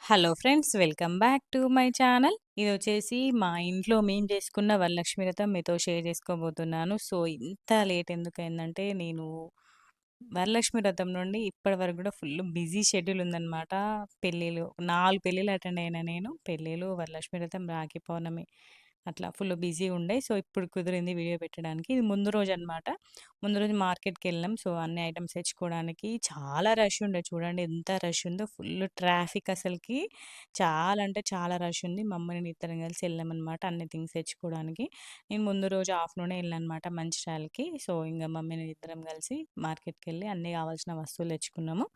Hello friends, welcome back to my channel. ఇదొచ్చేసి మా ఇంట్లో మేము చేసుకున్న వరలక్ష్మి వ్రతం మీతో షేర్ చేసుకోబోతున్నాను. సో, ఇంత లేట్ ఎందుకయిందంటే, నేను వరలక్ష్మి వ్రతం నుండి ఇప్పటి వరకు కూడా ఫుల్ బిజీ షెడ్యూల్ ఉందనమాట. పెళ్ళిళ్ళు 4 పెళ్ళిళ్ళు అటెండ్ అయినా నేను. పెళ్ళిళ్ళు, వరలక్ష్మి వ్రతం, రాఖీ పౌర్ణమి అట్లా ఫుల్ బిజీ ఉండే. సో, ఇప్పుడు కుదిరింది వీడియో పెట్టడానికి. ఇది ముందు రోజనమాట. ముందు రోజు మార్కెట్‌కెళ్ళాం. సో, అన్ని ఐటెమ్స్ తెచ్చుకోవడానికి చాలా రష్ ఉండే. చూడండి ఎంత రష్ ఉందో. ఫుల్ ట్రాఫిక్ అసలకి. చాలా అంటే చాలా రష్ ఉంది. మా అమ్మ, నేను ఇద్దరం కలిసి వెళ్ళామనమాట అన్ని థింగ్స్ తెచ్చుకోవడానికి. నేను ముందు రోజు ఆఫ్టర్‌నూనే ఎళ్ళాననమాట మంచిర్యాలకి. సో, ఇంగ మమ్మీ, నేను ఇద్దరం కలిసి మార్కెట్‌కెళ్ళి అన్నీ కావాల్సిన వస్తువులు తెచ్చుకున్నాము.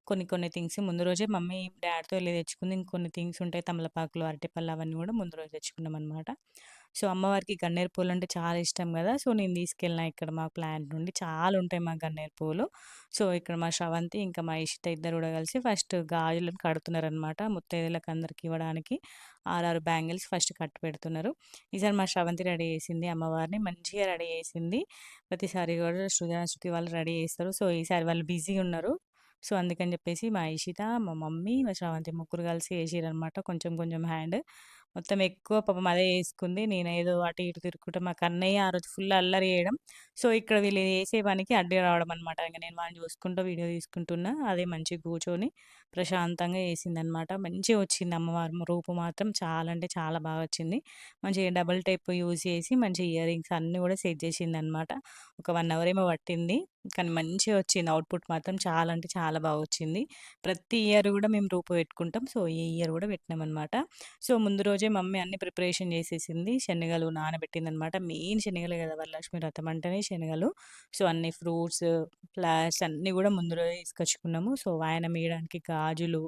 కొన్ని కొన్ని థింగ్స్ ముందు రోజే మమ్మీ డ్యాడీతో ఎళ్లి తెచ్చుకుంది. ఇంకొన్ని థింగ్స్ ఉంటాయి, తమలపాకులు, అరటిపళ్ళు అవన్నీ కూడా ముందు రోజు తెచ్చుకున్నామనమాట. సో, అమ్మవారికి గన్నేరు పూలంటే చాలా ఇష్టం గదా! సో, నేను తీసుకెళ్ళినా ఇక్కడ మా ప్లాంట్ నుండి. చాలా ఉంటాయి మా గన్నేరు పూలు. సో, ఇక్కడ మా శ్రవంతి, ఇంకా మా ఇషిత ఇద్దరు గూడా కలిసి ఫస్ట్ గాజులను కడుతున్నారనమాట. ముత్తైదులకు అందరికి ఇవ్వడానికి 6, 6 బ్యాంగిల్స్ ఫస్ట్ కట్టి పెడుతున్నారు. ఈసారి మా శ్రవంతి రెడీ చేసింది అమ్మవారిని. మంచిగా రెడీ చేసింది. ప్రతిసారి గూడా సృజన, శృతి వాళ్ళు రెడీ చేస్తారు. సో, ఈసారి వాళ్ళు బిజీగున్నారు. సో, అందుకని జెప్పేసి మా ఇషిత, మా మమ్మీ, మా శ్రవంతి ముగ్గురు కలిసి ఏసిర్రనమాట. కొంచెం కొంచెం హ్యాండ్. మొత్తం ఎక్కువ పాపం అదే యేసుకుంది. నేనేదో అటు ఇటు తిరుక్కుంటా, మా కన్నయ్య ఆ రోజు ఫుల్ అల్లరి చేయడం. సో, ఇక్కడ వీళ్ళు చేసే పనికి అడ్డు రావడం అనమాట. ఇంక నేను వాడిని చూసుకుంటూ వీడియో తీసుకుంటున్నా. అదే మంచిగా కూర్చొని ప్రశాంతంగా చేసిందనమాట. మంచిగా వచ్చింది అమ్మవారి రూపు మాత్రం చాలా అంటే చాలా బాగా వచ్చింది. మంచిగా డబుల్ టేప్ యూజ్ చేసి మంచిగా ఇయర్ రింగ్స్ అన్నీ కూడా సెట్ చేసిందనమాట. ఒక 1 అవర్ ఏమో పట్టింది. కానీ మంచిగా వచ్చింది. అవుట్‌పుట్ మాత్రం చాలా అంటే చాలా బాగా వచ్చింది. ప్రతి ఇయర్ కూడా మేము రూపు పెట్టుకుంటాం. సో, ఈ ఇయర్ కూడా పెట్టినామనమాట. సో, ముందు రోజే మమ్మీ అన్ని ప్రిపరేషన్ చేసేసింది. శనగలు నానబెట్టిందనమాట. మెయిన్ శనగలే కదా! వరలక్ష్మి వ్రతం అంటేనే శనగలు. సో, అన్ని ఫ్రూట్స్, ఫ్లవర్స్ అన్నీ గూడా ముందు రోజే తీసుకొచ్చుకున్నాము. సో, వాయనం ఎయడానికి గాజులు,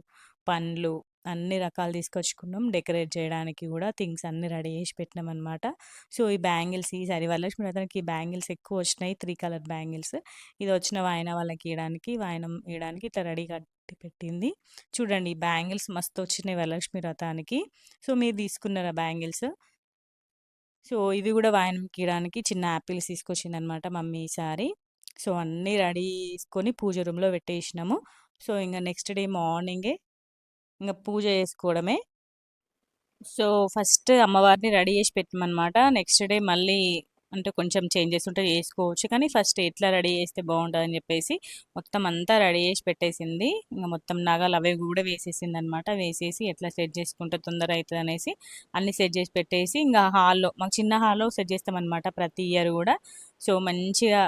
పండ్లు అన్ని రకాలు తీసుకొచ్చుకున్నాం. డెకరేట్ చేయడానికి గూడా థింగ్స్ అన్నీ రెడీ చేసి పెట్టినామనమాట. సో, ఈ బ్యాంగిల్స్ ఈసారి వరలక్ష్మి వ్రతానికి బ్యాంగిల్స్ ఎక్కువొచ్చినాయి. 3 colour bangles. ఇది వచ్చిన వాయన వాళ్ళకియడానికి, వాయనం ఇయడానికి ఇట్లా రెడీ కట్టి పెట్టింది. చూడండి ఈ బ్యాంగిల్స్ మస్తొచ్చినాయి వరలక్ష్మి వ్రతానికి. సో, మీరు తీసుకున్నారా బ్యాంగిల్స్? సో, ఇవి గూడా వాయనంకియడానికి చిన్న యాపిల్స్ తీసుకొచ్చిందనమాట మమ్మీ ఈసారి. సో, అన్నీ రెడీ చేసుకొని పూజ రూమ్‌లో పెట్టేసినాము. సో, ఇంగ నెక్స్ట్ డే మార్నింగే ఇంగ పూజ చేసుకోవడమే. సో, ఫస్ట్ అమ్మవారిని రెడీ చేసి పెట్టమనమాట. నెక్స్ట్ డే మళ్ళీ అంటే కొంచెం చేంజెస్ ఉంటే చేసుకోవచ్చు. కానీ ఫస్ట్ ఎట్లా రెడీ చేస్తే బావుంటదని జెప్పేసి మొత్తం అంతా రెడీ చేసి పెట్టేసింది. ఇంగ మొత్తం నగలు అవి గూడా వేసేసిందనమాట. వేసేసి ఎట్లా సెట్ చేసుకుంటే తొందర అయితదనేసి అన్నీ సెట్ చేసి పెట్టేసి ఇంగ హాల్‌లో మాకు చిన్న హాల్‌లో సెట్ చేస్తామనమాట ప్రతి ఇయర్ గూడా. సో, మంచిగా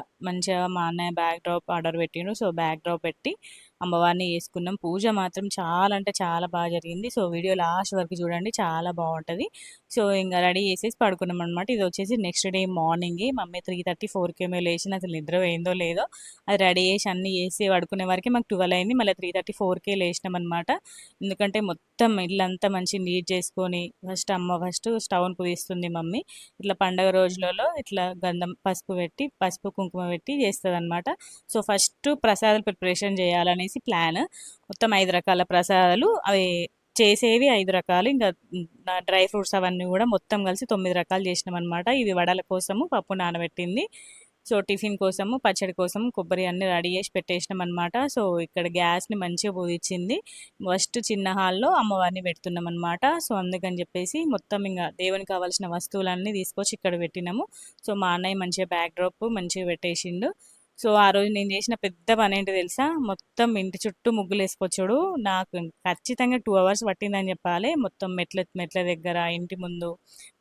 మా అన్నయ్య బ్యాక్ డ్రాప్ ఆర్డర్ పెట్టిండు. సో, బ్యాక్ డ్రాప్ పెట్టి అమ్మవారిని చేసుకున్నాం. పూజ మాత్రం చాలా అంటే చాలా బాగా జరిగింది. సో, వీడియో లాస్ట్ వరకు చూడండి, చాలా బావుంటది. సో, ఇంగ రెడీ చేసేసి పడుకున్నామనమాట. ఇదొచ్చేసి నెక్స్ట్ డే మార్నింగే మమ్మీ 3:30, 4కేమో లేచింది. అసలు నిద్ర పోయిందో లేదో అది రెడీ చేసి అన్నీ చేసి పడుకునే వరకే మాకు 12 అయింది. మళ్ళీ 3:30, 4కే లేసినామనమాట. ఎందుకంటే మొత్తం ఇల్లంతా మంచిగా నీట్ చేసుకొని ఫస్ట్ స్టవ్‌ని పూజిస్తుంది మమ్మీ. ఇట్లా పండగ రోజులలో ఇట్లా గంధం, పసుపు పెట్టి, పసుపు, కుంకుమ పెట్టి చేస్తదనమాట. సో, ఫస్ట్ ప్రసాదాలు ప్రిపరేషన్ చేయాలనేసి ప్లాన్. మొత్తం 5 రకాల ప్రసాదాలు అవి చేసేవి 5 రకాలు. ఇంకా డ్రై ఫ్రూట్స్ అవన్నీ గూడా మొత్తం కలిసి 9 రకాలు చేసినామనమాట. ఇవి వడల కోసము పప్పు నానబెట్టింది. సో, టిఫిన్ కోసము, పచ్చడి కోసం కొబ్బరి అన్నీ రెడీ చేసి పెట్టేసినామనమాట. సో, ఇక్కడ గ్యాస్‌ని మంచిగా పూజిచ్చింది. ఫస్ట్ చిన్న హాల్‌లో అమ్మవారిని పెడుతున్నామనమాట. సో, అందుకని జెప్పేసి మొత్తం ఇంగ దేవునికి కావాల్సిన వస్తువులన్నీ తీసుకొచ్చి ఇక్కడ పెట్టినాము. సో, మా అన్నయ్య మంచిగా బ్యాక్ డ్రాప్ మంచిగా పెట్టేసిండు. సో, ఆ రోజు నేను చేసిన పెద్ద పనేంటో తెలుసా? మొత్తం ఇంటి చుట్టూ ముగ్గులేసుకొచ్చుడు. నాకు ఖచ్చితంగా 2 అవర్స్ పట్టిందని చెప్పాలి. మొత్తం మెట్ల మెట్ల దగ్గర, ఇంటి ముందు,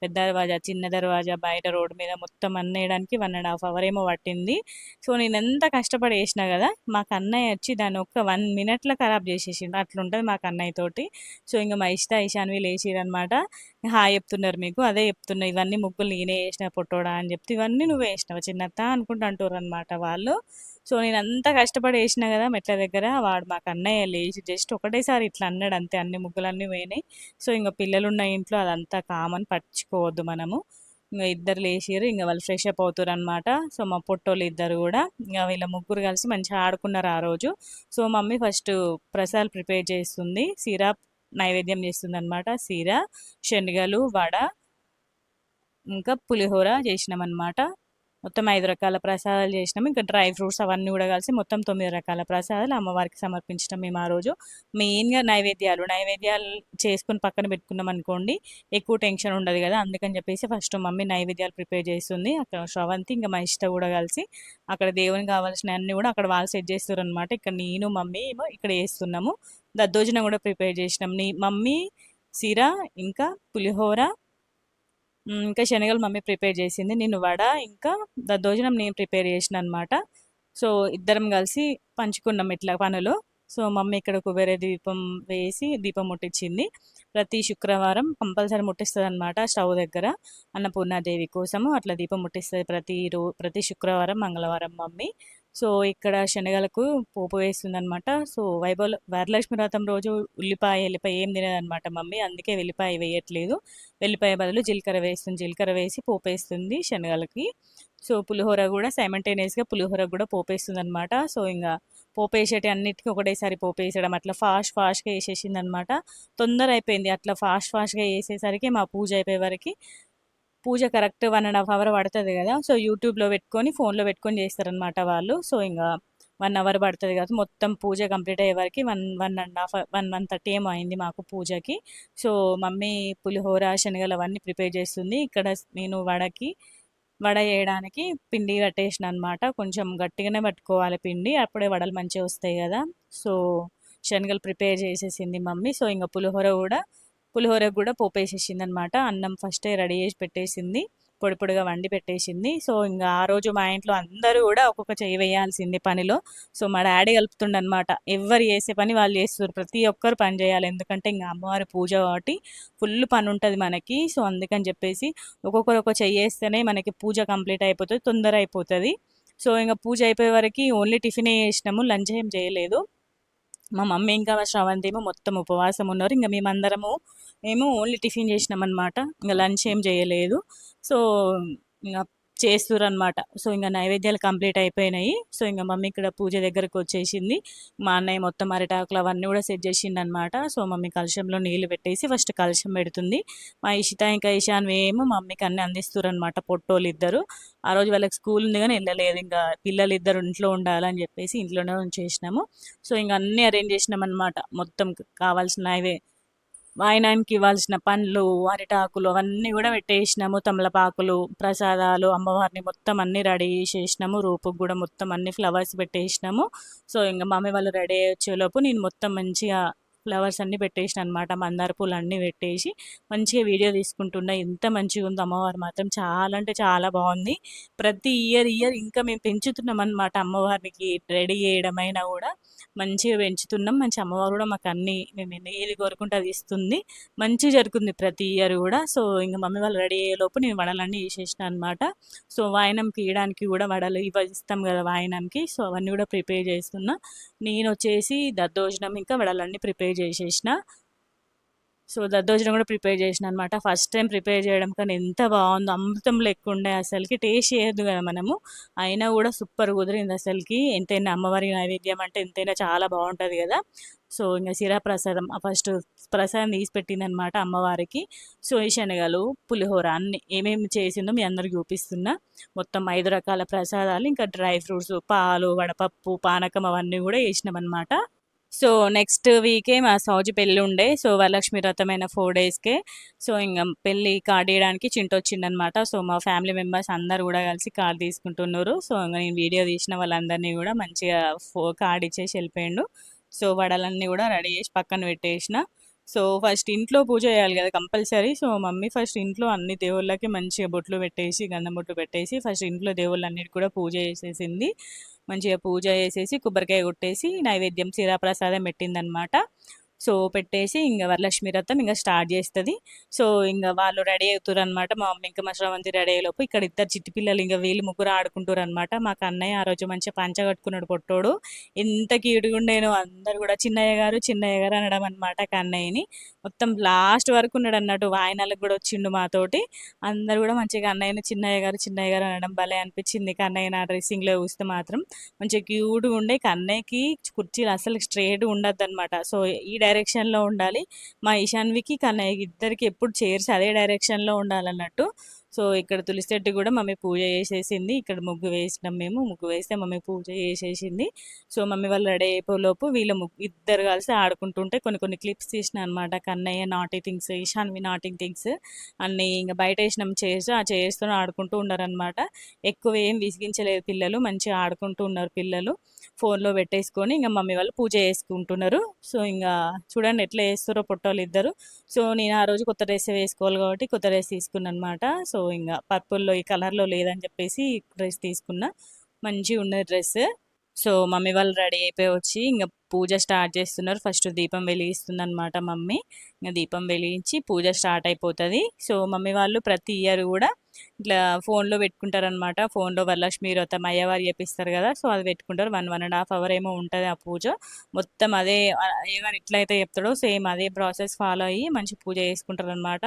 పెద్ద దర్వాజా, చిన్న దర్వాజా, బయట రోడ్డు మీద మొత్తం అన్నేయడానికి 1 ½ అవర్ ఏమో పట్టింది. సో, నేనెంత కష్టపడి చేసినా గదా! మా కన్నయ్య వచ్చి దాన్ని ఒక్క 1 మినిట్‌లో ఖరాబ్ చేసేసిండు. అట్లుంటది మా కన్నయ్యతోటి. సో, ఇంగ మా ఇషిత, ఇషాన్వి లేచిర్రనమాట. హాయ్ చెప్తున్నారు మీకు. అదే చెప్తున్నా, ఇవన్నీ ముగ్గులు నేనే ఏసిన పొట్టోడా అని చెప్తే, ఇవన్నీ నువ్వే ఏసినావా చిన్నత్త అనుకుంట అంటుర్రనమాట వాళ్ళు. సో, నేనంత కష్టపడి ఏసినా గదా మెట్ల దగ్గర, వాడు మా కన్నయ్య లేచి జస్ట్ ఒకటేసారి ఇట్లా అన్నాడు అంతే. అన్ని ముగ్గులన్నీ పోయినాయి. సో, ఇంగ పిల్లలున్న ఇంట్లో అదంతా కామన్, పట్టించుకోవద్దు మనము. ఇంగ ఇద్దరు లేచిర్రు. ఇంగ వాళ్ళు ఫ్రెష్ అప్ అవుతుర్రనమాట. సో, మా పొట్టోళ్ళు ఇద్దరు గూడా ఇంగ వీళ్ళ ముగ్గురు కలిసి మంచిగా ఆడుకున్నారు ఆ రోజు. సో, మమ్మీ ఫస్ట్ ప్రసాదాలు ప్రిపేర్ చేస్తుంది. నైవేద్యం చేస్తుందనమాట. శనగలు, వడ ఇంకా పులిహోర చేసినామనమాట. మొత్తం 5 రకాల ప్రసాదాలు చేసినాం. ఇంకా డ్రై ఫ్రూట్స్ అవన్నీ కూడా కలిసి మొత్తం 9 రకాల ప్రసాదాలు అమ్మవారికి సమర్పించినాం మేము ఆ రోజు. మెయిన్‌గా నైవేద్యాలు చేసుకొని పక్కన పెట్టుకున్నాం అనుకోండి, ఎక్కువ టెన్షన్ ఉండదు కదా! అందుకని చెప్పేసి ఫస్ట్ మమ్మీ నైవేద్యాలు ప్రిపేర్ చేస్తుంది. అక్కడ శ్రవంతి ఇంకా మా ఇష్ట కూడా కలిసి అక్కడ దేవునికి కావాల్సినవన్నీ కూడా అక్కడ వాళ్ళు సెట్ చేస్తుర్రనమాట. ఇక్కడ నేను, మమ్మీ ఏమో ఇక్కడ చేస్తున్నాము. దద్దోజనం కూడా ప్రిపేర్ చేసినాం. మమ్మీ సిర, ఇంకా పులిహోర, ఇంకా శనగలు మమ్మీ ప్రిపేర్ చేసింది. నేను వడ, ఇంకా దద్దోజనం నేను ప్రిపేర్ చేసిననమాట. సో, ఇద్దరం కలిసి పంచుకున్నాం ఇట్లా పనులు. సో, మమ్మీ ఇక్కడ కుబేర దీపం వేసి దీపం ముట్టించింది. ప్రతి శుక్రవారం కంపల్సరీ ముట్టిస్తదనమాట స్టవ్ దగ్గర. అన్నపూర్ణాదేవి కోసము అట్లా దీపం ముట్టిస్తది ప్రతి శుక్రవారం, మంగళవారం మమ్మీ. సో, ఇక్కడ శనగలకు పోపు వేస్తుందనమాట. సో, వరలక్ష్మి వ్రతం రోజు ఎల్లిపాయ ఏం తినదనమాట మమ్మీ. అందుకే వెల్లిపాయ వేయట్లేదు. వెల్లిపాయ బదులు జీలకర్ర వేస్తుంది. జీలకర్ర వేసి పోపేస్తుంది శనగలకి. సో, పులిహోర కూడా సైమల్టేనియస్‌గా పులిహోర కూడా పోపేస్తుందనమాట. సో, ఇంగ పోపేసేటి అన్నిటికి ఒకటేసారి పోపేసడం అట్లా ఫాస్ట్‌గా ఏసేసిందనమాట. తొందర అయిపోయింది. అట్లా ఫాస్ట్‌గా ఏసేసరికి మా పూజ అయిపోయే వరకి పూజ కరెక్ట్ 1½ అవర్ పడతది కదా! సో, యూట్యూబ్‌లో పెట్టుకొని, ఫోన్‌లో పెట్టుకొని చేస్తారనమాట వాళ్ళు. సో, ఇంగా 1 అవర్ పడతది కదా! మొత్తం పూజ కంప్లీట్ అయ్యే వరకి 1:30 ఏమో అయింది మాకు పూజకి. సో, మమ్మీ పులిహోర, శనగలు అవన్నీ ప్రిపేర్ చేస్తుంది. ఇక్కడ నేను వడ చేయడానికి పిండి పట్టేసిననమాట. కొంచెం గట్టిగానే పట్టుకోవాలి పిండి. అప్పుడే వడలు మంచిగొస్తాయి కదా! సో, శనగలు ప్రిపేర్ చేసేసింది మమ్మీ. సో, ఇంగ పులిహోరకు కూడా పోపేసేసిందనమాట. అన్నం ఫస్టే రెడీ చేసి పెట్టేసింది. పొడిగా వండి పెట్టేసింది. సో, ఇంగ ఆ రోజు మా ఇంట్లో అందరూ కూడా ఒక్కొక్క చెయ్యి వేయాల్సిందే పనిలో. సో, మా డాడీ కలుపుతుండనమాట. ఎవ్వరు చేసే పని వాళ్ళు చేస్తుర్రు. ప్రతి ఒక్కరు పని చేయాలి. ఎందుకంటే ఇంగ అమ్మవారి పూజ కాబట్టి ఫుల్ పనుంటది మనకి. సో, అందుకని చెప్పేసి ఒక్కొక్కరు ఒక చెయ్యేస్తేనే మనకి పూజ కంప్లీట్ అయిపోతది. తొందర అయిపోతది. సో, ఇంగ పూజ అయిపోయే వరకి ఓన్లీ టిఫినే చేసినాము. లంచ్ ఏం చేయలేదు. మా మమ్మీ ఇంకా మా శ్రవంతి ఏమో మొత్తం ఉపవాసం ఉన్నారు. ఇంక మేమందరము ఓన్లీ టిఫిన్ చేసినామనమాట. ఇంక లంచ్ ఏం చేయలేదు. సో, ఇంగ చేస్తుర్రనమాట. సో, ఇంగ నైవేద్యాలు కంప్లీట్ అయిపోయినాయి. సో, ఇంగ మమ్మీ ఇక్కడ పూజ దగ్గరకు వచ్చేసింది. మా అన్నయ్య మొత్తం అరిటాకులు అవన్నీ కూడా సెట్ చేసిండనమాట. సో, మమ్మీ కలశంలో నీళ్లు పెట్టేసి ఫస్ట్ కలశం పెడుతుంది. మా ఇషిత ఇంకా ఇషాన్వి ఏమో మమ్మీకి అన్నీ అందిస్తుర్రనమాట పొట్టోళ్ళిద్దరు. ఆ రోజు వాళ్ళకి స్కూల్ ఉంది కానీ వెళ్ళలేదు. ఇంకా పిల్లలిద్దరు ఇంట్లో ఉండాలని చెప్పేసి ఇంట్లోనే ఉంచేసినాము. సో, ఇంక అన్నీ అరేంజ్ చేసినామన్నమాట. మొత్తం కావాల్సినవే వాయనానికి ఇవ్వాల్సిన పండ్లు, అరిటాకులు అవన్నీ కూడా పెట్టేసినాము. తమలపాకులు, ప్రసాదాలు, అమ్మవారిని మొత్తం అన్నీ రెడీ చేసేసినాము. రూపుకి కూడా మొత్తం అన్ని ఫ్లవర్స్ పెట్టేసినాము. సో, ఇంక మమ్మీ వాళ్ళు రెడీ అయ్యొచ్చేలోపు నేను మొత్తం మంచిగా ఫ్లవర్స్ అన్నీ పెట్టేసిన అనమాట. మందార పూలు అన్నీ పెట్టేసి మంచిగా వీడియో తీసుకుంటున్నా. ఎంత మంచిగా ఉంది అమ్మవారు మాత్రం, చాలా అంటే చాలా బాగుంది. ప్రతి ఇయర్ ఇంకా మేము పెంచుతున్నాం అనమాట అమ్మవారికి. రెడీ చేయడమైనా కూడా మంచిగా పెంచుతున్నాం. మంచి అమ్మవారు కూడా మాకు అన్నీ మేము ఏది కోరుకుంటే అది ఇస్తుంది. మంచిగా జరుగుతుంది ప్రతి ఇయర్ కూడా. సో, ఇంక మమ్మీ వాళ్ళు రెడీ అయ్యేలోపు నేను వడలన్నీ చేసేసిన అనమాట. సో, వాయనంకి ఇయడానికి కూడా వడలు ఇస్తాం కదా వాయనంకి. సో, అవన్నీ కూడా ప్రిపేర్ చేస్తున్నా. నేను వచ్చేసి దద్దోజనం ఇంకా వడలన్నీ ప్రిపేర్ చేసేసిన. సో, దద్దోజనం కూడా ప్రిపేర్ చేసిన అనమాట. ఫస్ట్ టైం ప్రిపేర్ చేయడం కానీ ఎంత బాగుందో, అమృతం లెక్క ఉండే అసలుకి. టేస్ట్ చేయొద్దు కదా మనము, అయినా కూడా సూపర్ కుదిరింది అసలుకి. ఎంతైనా అమ్మవారి నైవేద్యం అంటే ఎంతైనా చాలా బాగుంటుంది కదా. సో, ఇంకా శిరా ప్రసాదం ఫస్ట్ ప్రసాదం తీసి పెట్టిందనమాట అమ్మవారికి. సో, ఈ శనగలు, పులిహోర అన్నీ ఏమేమి చేసిందో మీ అందరికి చూపిస్తున్నా. మొత్తం 5 రకాల ప్రసాదాలు, ఇంకా డ్రై ఫ్రూట్స్, పాలు, వడపప్పు, పానకం అవన్నీ కూడా వేసినామన్నమాట. సో, నెక్స్ట్ వీకే మా సౌజీ పెళ్ళి ఉండే. సో, వరలక్ష్మి వ్రతమైన 4 డేస్‌కే. సో, ఇంగ పెళ్ళి కార్డ్ ఇయడానికి చింటొచ్చిండనమాట. సో, మా ఫ్యామిలీ మెంబర్స్ అందరూ కూడా కలిసి కార్డ్ తీసుకుంటున్నారు. సో, ఇంగ నేను వీడియో తీసిన వాళ్ళందరినీ కూడా మంచిగా కార్డ్ ఇచ్చేసి వెళ్ళిపోయిండు. సో, వడలన్నీ కూడా రెడీ చేసి పక్కన పెట్టేసిన. సో, ఫస్ట్ ఇంట్లో పూజ చేయాలి కదా కంపల్సరీ. సో, మమ్మీ ఫస్ట్ ఇంట్లో అన్ని దేవుళ్ళకి మంచిగా బొట్లు పెట్టేసి, గంధం బొట్లు పెట్టేసి ఫస్ట్ ఇంట్లో దేవుళ్ళన్నిటికి కూడా పూజ చేసేసింది. మంచిగా పూజ చేసేసి కొబ్బరికాయ కొట్టేసి నైవేద్యం ప్రసాదం పెట్టిందనమాట. సో, పెట్టేసి ఇంక వరలక్ష్మి వ్రతం ఇంక స్టార్ట్ చేస్తుంది. సో, ఇంక వాళ్ళు రెడీ అవుతారనమాట. మా మమ్మీ ఇంకా మా శ్రవంతి రెడీ అయ్యేలోపు ఇక్కడ ఇద్దరు చిట్టి పిల్లలు ఇంక వీళ్ళు ముగ్గురు ఆడుకుంటారనమాట. మా కన్నయ్య ఆ రోజు మంచిగా పంచ కట్టుకున్నాడు పొట్టోడు. ఎంత క్యూట్గా ఉండేనో. అందరు కూడా చిన్నయ్య గారు అనడం అనమాట కన్నయ్యని. మొత్తం లాస్ట్ వరకు ఉన్నాడు అన్నట్టు. వాయనాలకు కూడా వచ్చిండు మాతోటి. అందరు కూడా మంచిగా అన్నయ్యని చిన్నయ్య గారు అనడం భలే అనిపించింది. కన్నయ్య నా డ్రెస్సింగ్లో చూస్తే మాత్రం మంచిగా క్యూట్గా ఉండే. కన్నయ్యకి కుర్చీలు అసలు స్ట్రేట్ ఉండద్దు అనమాట. సో, ఈ డైరెక్షన్లో ఉండాలి. మా ఈశాన్వికి కన్నయ్యకి ఇద్దరికి ఎప్పుడు చైర్స్ అదే డైరెక్షన్లో ఉండాలన్నట్టు. సో, ఇక్కడ తులసి చెట్టుకి గూడా మమ్మీ పూజ చేసేసింది. ఇక్కడ ముగ్గు వేసినాం మేము. ముగ్గు వేస్తే మమ్మీ పూజ చేసేసింది. సో, మమ్మీ వాళ్ళు రెడీ అయిపోయేలోపు వీళ్ళు ఇద్దరు కలిసి ఆడుకుంటుంటే కొన్ని కొన్ని క్లిప్స్ తీసినా అనమాట. Kannayya naughty things, Ishanvi naughty things అన్నీ ఇంక బయటేసినాం చైర్స్. ఆ చైర్స్‌తోని ఆడుకుంటూ ఉన్నారనమాట. ఎక్కువ ఏం విసిగించలేదు పిల్లలు. మంచిగా ఆడుకుంటూ ఉన్నారు పిల్లలు. ఫోన్‌లో పెట్టేసుకొని ఇంక మమ్మీ వాళ్ళు పూజ చేసుకుంటున్నారు. సో, ఇంగా చూడండి ఎట్లా చేస్తుర్రో పొట్టోళ్ళిద్దరు. సో, నేను ఆ రోజు కొత్త డ్రెస్సే వేసుకోవాలి కాబట్టి కొత్త డ్రెస్ తీసుకున్నాననమాట. సో, ఇంగ పర్పుల్‌లో ఈ కలర్‌లో లేదని చెప్పేసి డ్రెస్ తీసుకున్నా. మంచిగున్నది డ్రెస్. సో, మమ్మీ వాళ్ళు రెడీ అయిపోయి వచ్చి ఇంగ పూజ స్టార్ట్ చేస్తున్నారు. ఫస్ట్ దీపం వెలిగిస్తుందనమాట మమ్మీ. ఇంగ దీపం వెలిగించి పూజ స్టార్ట్ అయిపోతది. సో, మమ్మీ వాళ్ళు ప్రతి ఇయర్ గూడా ఇట్లా ఫోన్‌లో పెట్టుకుంటారనమాట. ఫోన్‌లో వరలక్ష్మి వ్రతం అయ్యవారు చెప్పిస్తారు గదా! సో, అది పెట్టుకుంటారు. 1, 1 ½ అవర్ ఏమో ఉంటది ఆ పూజ. మొత్తం అదే అయ్యగారు ఎట్లయితే చెప్తాడో సేమ్ అదే ప్రాసెస్ ఫాలో అయ్యి మంచి పూజ చేసుకుంటారనమాట.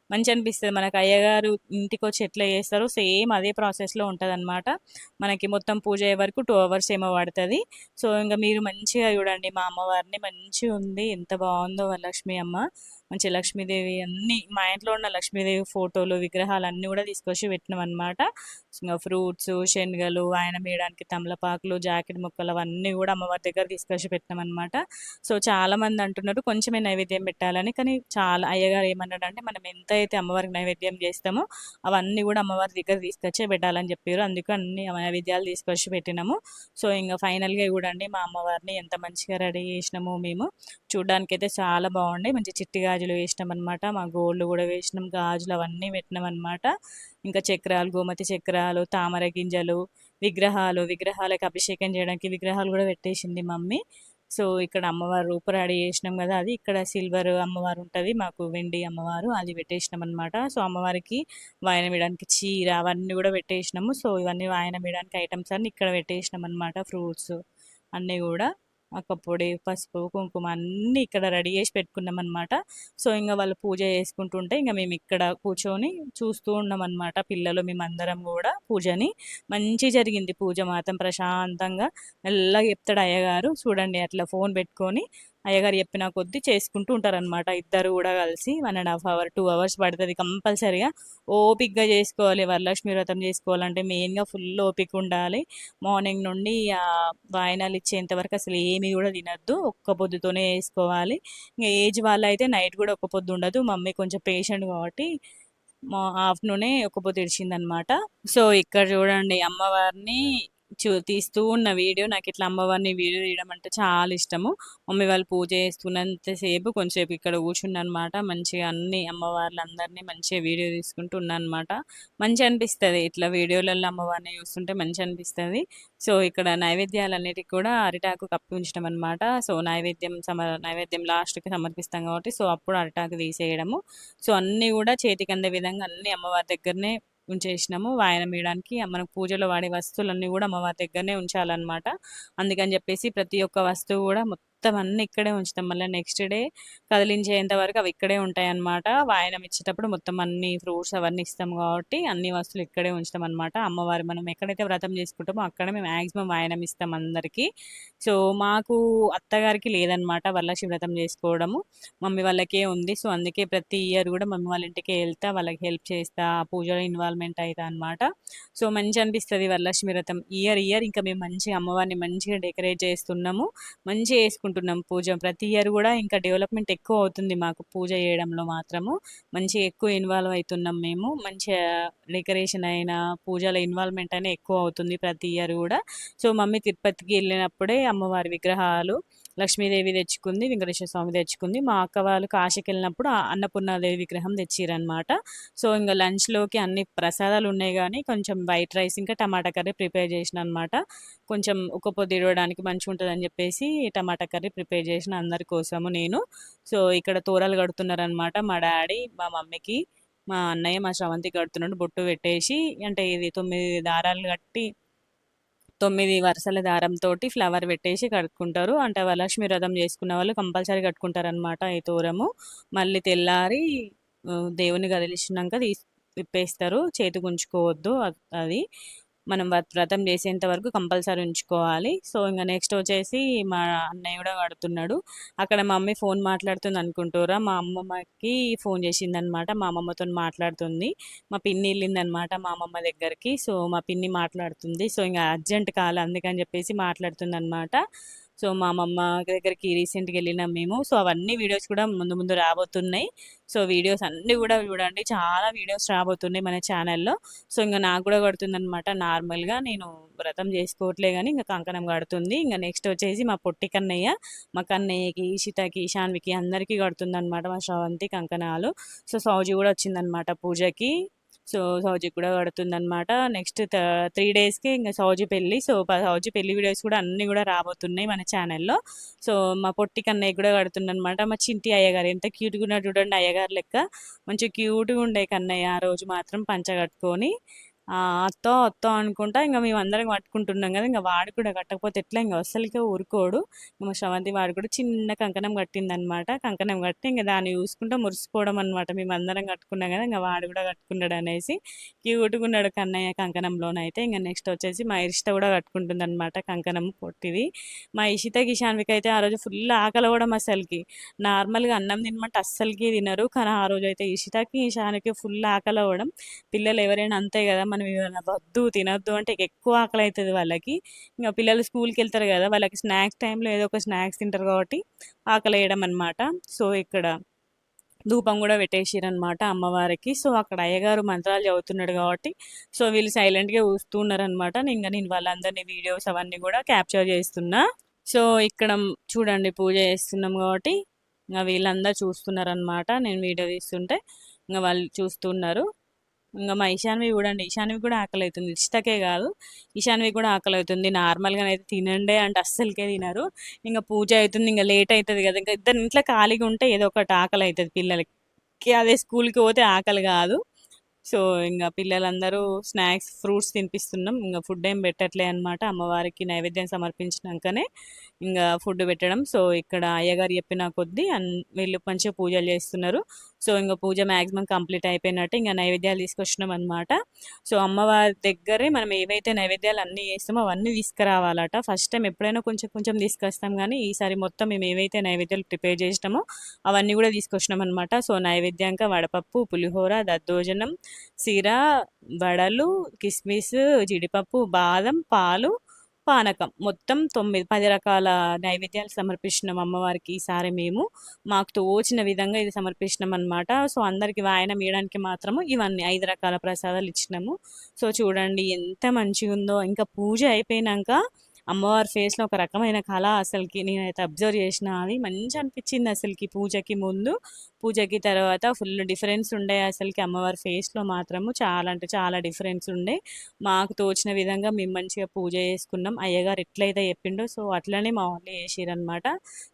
మంచనిపిస్తది. మనకు అయ్యగారు ఇంటికొచ్చి ఎట్లా చేస్తారో సేమ్ అదే ప్రాసెస్‌లో ఉంటదనమాట. మనకి మొత్తం పూజ అయ్యే వరకు 2 అవర్స్ ఏమో పడతది. సో, ఇంగ మీరు మంచిగా చూడండి మా అమ్మవారిని మంచిగుంది. ఎంత బావుందో వరలక్ష్మి అమ్మ. మంచి లక్ష్మీదేవి అన్నీ మా ఇంట్లో ఉన్న లక్ష్మీదేవి ఫోటోలు, విగ్రహాలు అన్నీ కూడా తీసుకొచ్చి పెట్టినామనమాట. ఇంగ ఫ్రూట్స్, శనగలు, వాయనం వేయడానికి తమలపాకులు, జాకెట్ ముక్కలు అవన్నీ కూడా అమ్మవారి దగ్గర తీసుకొచ్చి పెట్టినామనమాట. సో, చాలామంది అంటున్నారు కొంచెమే నైవేద్యం పెట్టాలని. కానీ చాలా అయ్యగారు ఏమన్నాడంటే మనం ఎంతైతే అమ్మవారికి నైవేద్యం చేస్తామో అవన్నీ కూడా అమ్మవారి దగ్గర తీసుకొచ్చే పెట్టాలని చెప్పారు. అందుకు అన్ని నైవేద్యాలు తీసుకొచ్చి పెట్టినాము. సో, ఇంగ ఫైనల్‌గా చూడండి మా అమ్మవారిని ఎంత మంచిగా రెడీ చేసినామో మేము. చూడ్డానికైతే చాలా బాగుండే. మంచి చిట్టి గాజులు వేసినామనమాట. మా గోల్డ్ కూడా వేసినాం. గాజులు అవన్నీ పెట్టినామనమాట. ఇంకా చక్రాలు, గోమతి చక్రాలు, తామర గింజలు, విగ్రహాలకి అభిషేకం చేయడానికి విగ్రహాలు కూడా పెట్టేసింది మమ్మీ. సో, ఇక్కడ అమ్మవారు రూపు రెడీ చేసినాం కదా! అది ఇక్కడ సిల్వర్ అమ్మవారు ఉంటది. మాకు వెండి అమ్మవారు అది పెట్టేసినామనమాట. సో, అమ్మవారికి వాయనం వేయడానికి చీర అవన్నీ కూడా పెట్టేసినాము. సో, ఇవన్నీ వాయనం వేయడానికి ఐటెమ్స్ అన్నీ ఇక్కడ పెట్టేసినామనమాట. ఫ్రూట్స్ అన్నీ గూడా. పొడి, పసుపు, కుంకుమ అన్నీ ఇక్కడ రెడీ చేసి పెట్టుకున్నామనమాట. సో, ఇంగ వాళ్ళు పూజ చేసుకుంటుంటే ఇంగ మేమిక్కడ కూర్చొని చూస్తూ ఉన్నామనమాట. పిల్లలు మేమందరం గూడా పూజని. జరిగింది పూజ మాత్రం ప్రశాంతంగా. మెల్లగా చెప్తాడు అయ్యగారు. చూడండి అట్లా ఫోన్ పెట్టుకొని అయ్యగారు చెప్పిన కొద్దీ చేసుకుంటూ ఉంటారనమాట. ఇద్దరు గూడా కలిసి 1 ½ అవర్, 2 అవర్స్ పడతది కంపల్సరీగా. ఓపికగా చేసుకోవాలి. వరలక్ష్మి వ్రతం చేసుకోవాలంటే మెయిన్‌గా ఫుల్ ఓపికుండాలి. మార్నింగ్ నుండి వాయినాలు ఇచ్చేంత వరకు అసలు ఏమి కూడా తినొద్దు. ఒక్క పొద్దుతోనే చేసుకోవాలి. ఇంక ఏజ్ వాళ్ళైతే నైట్ కూడా ఒక్క పొద్దు ఉండదు. మమ్మీ కొంచెం పేషెంట్ కాబట్టి ఆఫ్టర్‌నూనే ఒక్క పొద్దు ఇడిచిందనమాట. సో, ఇక్కడ చూడండి అమ్మవారిని తీస్తూ ఉన్న వీడియో. నాకిట్లా అమ్మవారిని వీడియో తీయడం అంటే చాలా ఇష్టము. మమ్మీ వాళ్ళు పూజ చేస్తున్నంత సేపు కొంచెంసేపు ఇక్కడ కూర్చున్నాననమాట. మంచిగా అన్ని అమ్మవార్లందరినీ మంచిగా వీడియో తీసుకుంటూ ఉన్నాననమాట. మంచిగనిపిస్తది. ఇట్లా వీడియోలలో అమ్మవారిని చూస్తుంటే మంచిగనిపిస్తది. సో, ఇక్కడ నైవేద్యాలన్నిటికి కూడా అరిటాకు కప్పి ఉంచినామనమాట. సో, నైవేద్యం లాస్ట్‌కి సమర్పిస్తాం కాబట్టి సో, అప్పుడు అరిటాకు తీసేయడము. సో, అన్నీ గూడా చేతికందే విధంగా అన్నీ అమ్మవారి దగ్గరనే ఉంచేసినాము. వాయనం వేయడానికి మనకు పూజలో వాడే వస్తువులన్నీ గూడా అమ్మవారి దగ్గరనే ఉంచాలనమాట. అందుకని జెప్పేసి ప్రతి ఒక్క వస్తువు గూడా మొత్తం అన్నీ ఇక్కడే ఉంచుతాం. మళ్ళా నెక్స్ట్ డే కదిలించేంత వరకు అవి ఇక్కడే ఉంటాయన్నమాట. వాయనం ఇచ్చేటప్పుడు మొత్తం అన్ని ఫ్రూట్స్ అవన్నీ ఇస్తాం కాబట్టి అన్ని వస్తువులు ఇక్కడే ఉంచుతామనమాట. అమ్మవారు మనం ఎక్కడైతే వ్రతం చేసుకుంటామో అక్కడే మేము మాక్సిమం వాయనం ఇస్తాం అందరికీ. సో, మాకు అత్తగారికి లేదనమాట వరలక్ష్మి వ్రతం చేసుకోవడము. మమ్మీ వాళ్ళకే ఉంది. సో, అందుకే ప్రతి ఇయర్ గూడా మమ్మీ వాళ్ళ ఇంటికే ఎళ్తా, వాళ్ళకి హెల్ప్ చేస్తా, ఆ పూజలో ఇన్వాల్వ్‌మెంట్ అయితా అనమాట. సో, మంచిగనిపిస్తది వరలక్ష్మి వ్రతం. ఇయర్ ఇంకా మేము మంచిగా అమ్మవారిని మంచిగా డెకరేట్ చేస్తున్నాము. మంచిగా చేసుకుంటున్నాం పూజ. ప్రతి ఇయర్ గూడా ఇంకా డెవలప్‌మెంట్ ఎక్కువ అవుతుంది మాకు పూజ చేయడంలో మాత్రము. మంచిగా ఎక్కువ ఇన్వాల్వ్ అయితున్నాం మేము. మంచిగా డెకరేషన్ అయినా, పూజలో ఇన్వాల్వ్‌మెంట్ అయినా ఎక్కువ అవుతుంది ప్రతి ఇయర్ గూడా. సో, మమ్మీ తిరుపతికి ఎళ్ళినప్పుడే అమ్మవారి విగ్రహాలు లక్ష్మీదేవి తెచ్చుకుంది, వెంకటేశ్వర స్వామి తెచ్చుకుంది. మా అక్క వాళ్ళు కాశీకెళ్ళినప్పుడు అన్నపూర్ణాదేవి విగ్రహం తెచ్చిర్రనమాట. సో, ఇంగ లంచ్‌లోకి అన్ని ప్రసాదాలున్నాయి గానీ, కొంచెం వైట్ రైస్ ఇంకా టమాటా కర్రీ ప్రిపేర్ చేసినా అనమాట. కొంచెం ఒక్క పొద్దు ఇడవడానికి మంచిగుంటదని జెప్పేసి టమాటా కర్రీ ప్రిపేర్ చేసిన అందరి కోసము నేను. సో, ఇక్కడ తోరాలు కడుతున్నారనమాట మా డ్యాడీ, మా మమ్మీకి. మా అన్నయ్య, మా స్రవంతికి కడుతున్నాడు. బొట్టు పెట్టేసి అంటే ఇది 9 దారాలు కట్టి 9 వరుసల దారంతోటి ఫ్లవర్ పెట్టేసి కట్టుకుంటారు. అంటే వరలక్ష్మి వ్రతం చేసుకున్న వాళ్ళు కంపల్సరీ కట్టుకుంటారనమాట ఈ తోరము. మళ్ళీ తెల్లారి దేవుని కదిలిచ్చినంక విప్పేస్తారు. చేతికుంచుకోవద్దు అది. మనం వ్రతం చేసేంత వరకు కంపల్సరీ ఉంచుకోవాలి. సో, ఇంక నెక్స్ట్ వచ్చేసి మా అన్నయ్య గూడా కడుతున్నాడు. అక్కడ మా మమ్మీ ఫోన్ మాట్లాడుతుంది అనుకుంటుర్రా? మా అమ్మమ్మకి ఫోన్ చేసిందనమాట. మా అమ్మమ్మతోని మాట్లాడుతుంది. మా పిన్ని ఎళ్ళిందనమాట మా అమ్మమ్మ దగ్గరికి. సో, మా పిన్ని మాట్లాడుతుంది. సో, ఇంగ అర్జెంట్ కాల్ అందుకని చెప్పేసి మాట్లాడుతుందనమాట. సో, మా అమ్మమ్మ దగ్గరికి రీసెంట్‌గా ఎళ్ళినాం మేము. సో, అవన్నీ వీడియోస్ కూడా ముందు ముందు రాబోతున్నాయి. సో, వీడియోస్ అన్నీ గూడా చూడండి. చాలా వీడియోస్ రాబోతున్నాయి మన ఛానెల్‌లో. సో, ఇంగ నాకు గూడా కడుతుందనమాట నార్మల్‌గా. నేను వ్రతం చేసుకోవట్లే గానీ ఇంగ కంకణం కడుతుంది. ఇంగ నెక్స్ట్ వచ్చేసి మా పొట్టి కన్నయ్య, మా కన్నయ్యకి, ఇషితకి, శాన్వికి అందరికీ కడుతుందనమాట మా శ్రవంతి కంకణాలు. సో, సౌజీ గూడా వచ్చిందనమాట పూజకి. సో, సౌజికి కూడా పడుతుందనమాట. నెక్స్ట్ 3 డేస్‌కి ఇంక సౌజీ పెళ్లి. సో, సౌజీ పెళ్లి వీడియోస్ కూడా అన్నీ గూడా రాబోతున్నాయి మన ఛానెల్‌లో. సో, మా పొట్టి కన్నయ్యకి కూడా కడుతుందనమాట. మా చింటి అయ్యగారు ఎంత క్యూట్‌గా ఉన్నాడు చూడండి అయ్యగారు లెక్క. మంచిగా క్యూట్‌గా ఉండే కన్నయ్య ఆ రోజు మాత్రం పంచ కట్టుకొని. అత్తో, అత్తో అనుకుంటా ఇంగ మేమందరం కట్టుకుంటున్నాం గదా! ఇంగ వాడు కూడా కట్టకపోతే ఎట్లా ఇంగ అస్సలకే ఊరుకోడు. మా శ్రవంతి వాడు కూడా చిన్న కంకణం కట్టిందనమాట. కంకణం కట్టి ఇంగ దాన్ని చూసుకుంటా మురిసిపోవడం అనమాట. మేమందరం కట్టుకున్నాం గదా! ఇంగ వాడు కూడా కట్టుకున్నాడనేసి క్యూట్‌గున్నాడు కన్నయ్య కంకణంలోనైతే. ఇంగ నెక్స్ట్ వచ్చేసి మా ఇరిష్ట కూడా కట్టుకుంటుందనమాట కంకణం పొట్టిది. మా ఇషితకి, ఇషాన్వికయితే ఆ రోజు ఫుల్ ఆకలవ్వడం అసలకి. నార్మల్‌గా అన్నం తినమంటే అస్సలకి తినరు. కానీ ఆ రోజైతే ఇషితకి, ఇషాన్వికి ఫుల్ ఆకలవ్వడం. పిల్లలు ఎవరైనా అంతే గదా! మనం ఏమైనా వద్దు, తినొద్దు అంటే ఎక్కువ ఆకలైతది వాళ్ళకి. ఇంగ పిల్లలు స్కూల్‌కెళ్తారు గదా! వాళ్ళకి స్నాక్స్ టైమ్‌లో ఏదో ఒక స్నాక్స్ తింటారు కాబట్టి ఆకలేయడం అనమాట. సో, ఇక్కడ ధూపం గూడా పెట్టేసిరనమాట అమ్మవారికి. సో, అక్కడ అయ్యగారు మంత్రాలు చదువుతున్నాడు గాబట్టి, సో, వీళ్ళు సైలెంట్‌గా చూస్తూ ఉన్నారనమాట. నేను వాళ్ళందరిని వీడియోస్ అవన్నీ గూడా క్యాప్చర్ చేస్తున్నా. సో, ఇక్కడ చూడండి పూజ చేస్తున్నాం గాబట్టి, ఇంగ వీళ్ళందరూ చూస్తున్నారనమాట. నేను వీడియో తీస్తుంటే, ఇంగ వాళ్ళు చూస్తున్నారు. ఇంగ మా ఇషాన్వి చూడండి. ఇషాన్వికి కూడా ఆకలైతుంది. ఇషితకే గాదు, ఇషాన్వికి కూడా ఆకలైతుంది. నార్మల్‌గానైతే తినండే అంటే అస్సలకే తినరు. ఇంగ పూజ అయితుంది. ఇంగ లేట్ అయితది గదా! ఇంక ఇద్దరు ఇంట్లో ఖాళీగా ఉంటే ఏదో ఒకటి ఆకలైతది పిల్లలకి. అదే స్కూల్‌కి పోతే ఆకలి గాదు. సో, ఇంగ పిల్లలందరూ స్నాక్స్, ఫ్రూట్స్ తినిపిస్తున్నాం. ఇంగ ఫుడ్ ఏం పెట్టట్లే అనమాట. అమ్మవారికి నైవేద్యం సమర్పించినంకనే ఇంగ ఫుడ్ పెట్టడం. సో, ఇక్కడ అయ్యగారు చెప్పిన కొద్దీ వీళ్ళు మంచిగా పూజలు చేస్తున్నారు. సో, ఇంగ పూజ మాక్సిమం కంప్లీట్ అయిపోయినట్టే. ఇంగ నైవేద్యాలు తీసుకొచ్చినామనమాట. సో, అమ్మవారి దగ్గరే మనం ఏవైతే నైవేద్యాలు అన్నీ చేస్తామో అవన్నీ తీసుకురావాలట. ఫస్ట్ టైమ్ ఎప్పుడైనా కొంచెం కొంచెం తీసుకొస్తాం గానీ, ఈసారి మొత్తం మేము ఏవైతే నైవేద్యాలు ప్రిపేర్ చేసినామో అవన్నీ గూడా తీసుకొచ్చినామనమాట. సో, నైవేద్యంగా వడపప్పు, పులిహోర, దద్దోజనం, సిర, వడలు, కిస్మిస్, జీడిపప్పు, బాదం, పాలు, పానకం మొత్తం 9, 10 రకాల నైవేద్యాలు సమర్పించినాం అమ్మవారికి ఈసారి మేము. మాకు తోచిన విధంగా ఇది సమర్పించినామనమాట. సో, అందరికి వాయనం ఇయడానికి మాత్రము ఇవన్నీ 5 రకాల ప్రసాదాలు ఇచ్చినాము. సో, చూడండి ఎంత మంచిగుందో. ఇంకా పూజ అయిపోయినంక అమ్మవారి ఫేస్‌లో ఒక రకమైన కళ అసలకి నేనైతే అబ్జర్వ్ చేసిన. అది మంచి అనిపించింది అసలకి పూజకి ముందు. పూజకి తర్వాత ఫుల్ డిఫరెన్స్ ఉండే అసలకి అమ్మవారి ఫేస్‌లో మాత్రము చాలా అంటే చాలా డిఫరెన్స్ ఉండే. మాకు తోచిన విధంగా మేము మంచిగా పూజ చేసుకున్నాం. అయ్యగారు ఎట్లయితే చెప్పిండో సో, అట్లనే మా వాళ్ళు చేసిరనమాట.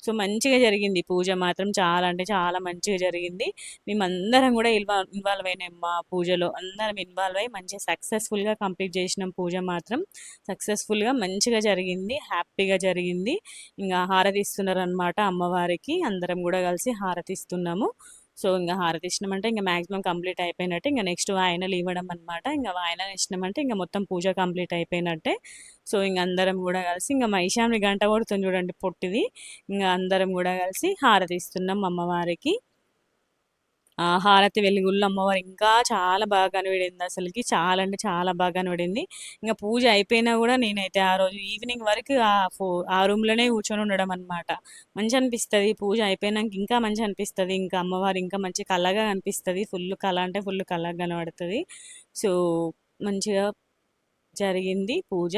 సో, మంచిగా జరిగింది పూజ మాత్రం చాలా అంటే చాలా మంచిగా జరిగింది. మేమందరం కూడా ఇన్వాల్వ్ అయినాం మా పూజలో. అందరం ఇన్వాల్వ్ అయ్యి మంచిగా సక్సెస్‌ఫుల్‌గా కంప్లీట్ చేసినాం పూజ మాత్రం. సక్సెస్‌ఫుల్‌గా మంచిగా జరిగింది. హ్యాపీగా జరిగింది. ఇంగా హారతిస్తున్నారనమాట అమ్మవారికి. అందరం గూడా కలిసి హారతిస్తున్నాము. సో, ఇంగ హారతిచ్చినామంటే ఇంగ మాక్సిమం కంప్లీట్ అయిపోయినట్టే. ఇంగ నెక్స్ట్ వాయనాలు ఇవ్వడం అనమాట. ఇంగ వాయనాలు ఇచ్చినామంటే ఇంగ మొత్తం పూజ కంప్లీట్ అయిపోయినట్టే. సో, ఇంగ అందరం గూడా కలిసి ఇంగ మా ఈశాన్వి గంట కొడుతుంది చూడండి పొట్టిది. ఇంగ అందరం గూడా కలిసి హారతిస్తున్నాం అమ్మవారికి. హారతి వెలుగుల్లో అమ్మవారు ఇంకా చాలా బాగా కనబడింది అసలకి. చాలా అంటే చాలా బాగా కనబడింది. ఇంగ పూజ అయిపోయినా గూడా నేనైతే ఆ రోజు ఈవినింగ్ వరకు ఆ రూమ్‌లోనే కూర్చొని ఉండడం అనమాట. మంచనిపిస్తది. పూజ అయిపోయినంక ఇంకా మంచిగనిపిస్తది. ఇంకా అమ్మవారు ఇంకా మంచి కళగా కనిపిస్తది. ఫుల్ కళ అంటే ఫుల్ కళగా కనబడతది. సో, మంచిగా జరిగింది పూజ.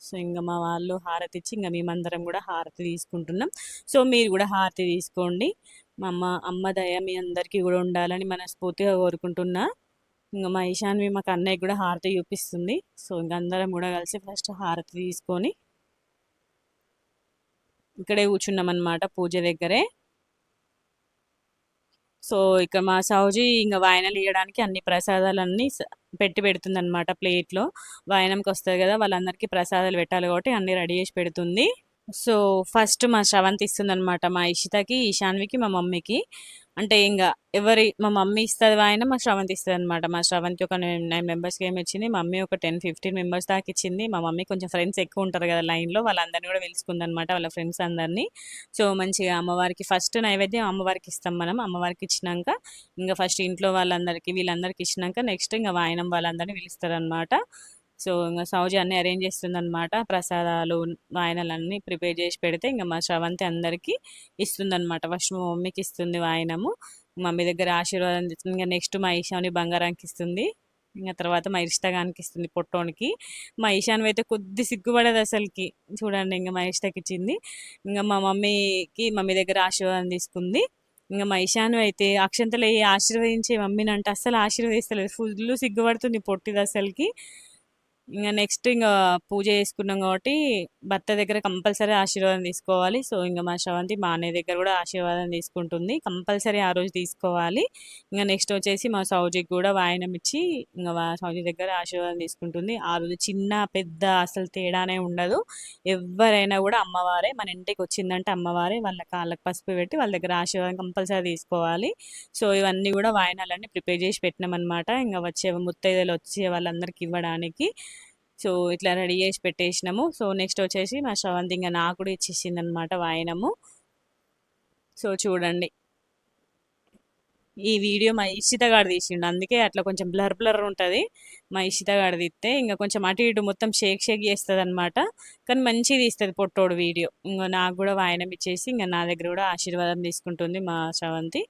సో, ఇంగ మా వాళ్ళు హారతిచ్చి ఇంగ మేమందరం గూడా హారతి తీసుకుంటున్నాం. సో, మీరు గూడా హారతి తీసుకోండి. అమ్మ దయ మీ అందరికీ గూడా ఉండాలని మనస్ఫూర్తిగా కోరుకుంటున్నా. ఇంగ మా ఈశాన్వి మాకు అన్నయ్యకి గూడా హారతి చూపిస్తుంది. సో, ఇంక అందరం గూడా కలిసి ఫస్ట్ హారతి తీసుకొని ఇక్కడే కూర్చున్నామనమాట పూజ దగ్గరే. సో, ఇక మా సౌజీ ఇంగ వాయనాలియ్యడానికి అన్ని ప్రసాదాలన్నీ పెడుతుందనమాట ప్లేట్‌లో. వాయనంకొస్తది గదా! వాళ్ళందరికీ ప్రసాదాలు పెట్టాలి కాబట్టి అన్నీ రెడీ జేసి పెడుతుంది. సో, ఫస్ట్ మా శ్రవంతి ఇస్తుందనమాట. మా ఇషితకి, ఈశాన్వికి, మా మమ్మీకి. అంటే ఇంగ మా మమ్మీ ఇస్తది వాయనం, మా శ్రవంతి ఇస్తదనమాట. మా శ్రవంతి ఒక 9 మెంబర్స్‌కి ఏమో ఇచ్చింది. మమ్మీ ఒక 10, 15 మెంబర్స్ దాకా ఇచ్చింది. మా మమ్మీ కొంచెం ఫ్రెండ్స్ ఎక్కువ ఉంటారు కదా లైన్‌లో. వాళ్ళందరిని కూడా పిలుచుకుందనమాట. వాళ్ళ ఫ్రెండ్స్ అందరిని. సో, మంచిగా అమ్మవారికి ఫస్ట్ నైవేద్యం అమ్మవారికి ఇస్తాం మనం. అమ్మవారికి ఇచ్చినంక ఇంగ ఫస్ట్ ఇంట్లో వాళ్ళందరికీ వీళ్ళందరికి ఇచ్చినంక నెక్స్ట్ ఇంగ వాయనం వాళ్ళందరిని పిలుస్తారనమాట. సో, ఇంగ సౌజీ అన్నీ అరేంజ్ చేస్తుందనమాట. ప్రసాదాలు, వాయనాలన్నీ ప్రిపేర్ చేసి పెడితే ఇంగ మా శ్రవంతి అందరికీ ఇస్తుందనమాట. ఫస్ట్ మా మమ్మీకి ఇస్తుంది వాయనము. మమ్మీ దగ్గర ఆశీర్వాదం తీసుకొని ఇంగ నెక్స్ట్ మా ఈశాన్య బంగారానికి ఇస్తుంది. ఇంగ తర్వాత మా ఇష్టగానికి ఇస్తుంది పొట్టోనికి. మా ఈశాన్వి అయితే కొద్ది సిగ్గుపడదు అసలకి. చూడండి ఇంగ మా ఇష్టకిచ్చింది. ఇంగ మా మమ్మీ దగ్గర ఆశీర్వాదం తీసుకుంది. ఇంగ మా ఈశాన్వి అయితే అక్షంతలెయ్యి ఆశీర్వదించే మమ్మీనంటే అస్సలు ఆశీర్వదిస్తలేదు. ఫుల్లు సిగ్గుపడుతుంది పొట్టిది అసలకి. నెక్స్ట్ పూజ చేసుకున్నాం కాబట్టి భర్త దగ్గర కంపల్సరీ ఆశీర్వాదం తీసుకోవాలి. సో, మా శ్రవంతి మా అన్నయ్య దగ్గర కూడా ఆశీర్వాదం తీసుకుంటుంది. కంపల్సరీ ఆ రోజు తీసుకోవాలి. నెక్స్ట్ వచ్చేసి మా సౌజికి కూడా వాయనం ఇచ్చి సౌజీ దగ్గర ఆశీర్వాదం తీసుకుంటుంది. ఆ రోజు చిన్న, పెద్ద అసలు తేడానే ఉండదు. ఎవ్వరైనా కూడా అమ్మవారే. మన ఇంటికి వచ్చిందంటే అమ్మవారే. వాళ్ళ కాళ్ళకి పసుపు పెట్టి వాళ్ళ దగ్గర ఆశీర్వాదం కంపల్సరీ తీసుకోవాలి. సో, ఇవన్నీ కూడా వాయనాలన్నీ ప్రిపేర్ చేసి పెట్టినామనమాట. వచ్చే ముత్తైదులు వచ్చే వాళ్ళందరికి ఇవ్వడానికి. సో, ఇట్లా రెడీ చేసి పెట్టేసినాము. సో, నెక్స్ట్ వచ్చేసి మా శ్రవంతి నాకు కూడా ఇచ్చేసిందనమాట వాయనము. సో, చూడండి. ఈ వీడియో మా ఇషిత గాడు తీసిండు. అందుకే అట్లా కొంచెం బ్లర్ బ్లర్ ఉంటది. మా ఇషిత గాడు తీస్తే కొంచెం అటు ఇటు మొత్తం షేక్ షేక్ చేస్తదనమాట. కానీ మంచిగా తీస్తది పొట్టోడు వీడియో. నాకు కూడా వాయనం ఇచ్చేసి నా దగ్గర కూడా ఆశీర్వాదం తీసుకుంటుంది మా శ్రవంతి.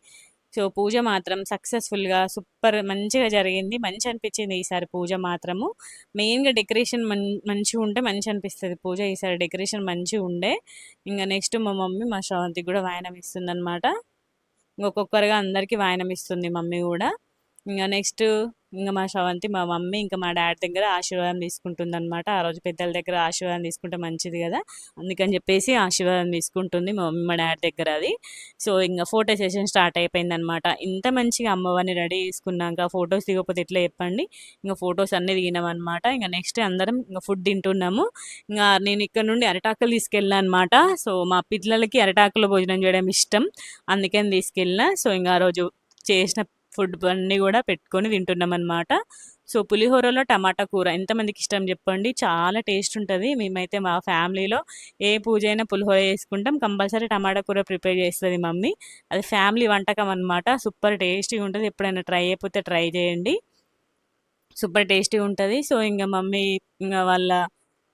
సో, పూజ మాత్రం సక్సెస్‌ఫుల్‌గా సూపర్ మంచిగా జరిగింది. మంచి అనిపించింది ఈసారి పూజ మాత్రము. మెయిన్‌గా డెకరేషన్ మంచిగుంటే మంచిగనిపిస్తది పూజ. ఈసారి డెకరేషన్ మంచిగుండే. నెక్స్ట్ మా మమ్మీ మా శ్రవంతికి కూడా వాయనం ఇస్తుందనమాట. ఒక్కొక్కరుగా అందరికీ వాయనం ఇస్తుంది మమ్మీ కూడా. నెక్స్ట్ మా శ్రవంతి, మా మమ్మీ, ఇంకా మా డాడీ దగ్గర ఆశీర్వాదం తీసుకుంటుందనమాట. ఆ రోజు పెద్దల దగ్గర ఆశీర్వాదం తీసుకుంటే మంచిది కదా! అందుకని చెప్పేసి ఆశీర్వాదం తీసుకుంటుంది మా మమ్మీ, మా డాడీ దగ్గర అది. సో, ఫోటో సెషన్ స్టార్ట్ అయిపోయిందనమాట. ఇంత మంచిగా అమ్మవారిని రెడీ చేసుకున్నాక ఫోటోస్ దిగకపోతే ఎట్లా చెప్పండి? ఫోటోస్ అన్నీ దిగినామనమాట. నెక్స్ట్ అందరం ఫుడ్ తింటున్నాము. నేను ఇక్కడ నుండి అరిటాకులు తీసుకెళ్ళాను అనమాట. సో, మా పిల్లలకి అరిటాకులో భోజనం చేయడం ఇష్టం. అందుకని తీసుకెళ్ళిన. సో, ఆ రోజు చేసిన ఫుడ్ అన్నీ కూడా పెట్టుకొని తింటున్నామన్నమాట. సో, పులిహోరలో టమాటా కూర ఎంతమందికి ఇష్టం చెప్పండి? చాలా టేస్ట్ ఉంటుంది. మేమైతే మా ఫ్యామిలీలో ఏ పూజ అయినా పులిహోర చేసుకుంటాం. కంపల్సరీ టమాటా కూర ప్రిపేర్ చేస్తుంది మమ్మీ. అది ఫ్యామిలీ వంటకం అనమాట. సూపర్ టేస్టీగా ఉంటుంది. ఎప్పుడైనా ట్రై అయిపోతే ట్రై చేయండి. సూపర్ టేస్టీగా ఉంటుంది. సో, మమ్మీ వాళ్ళ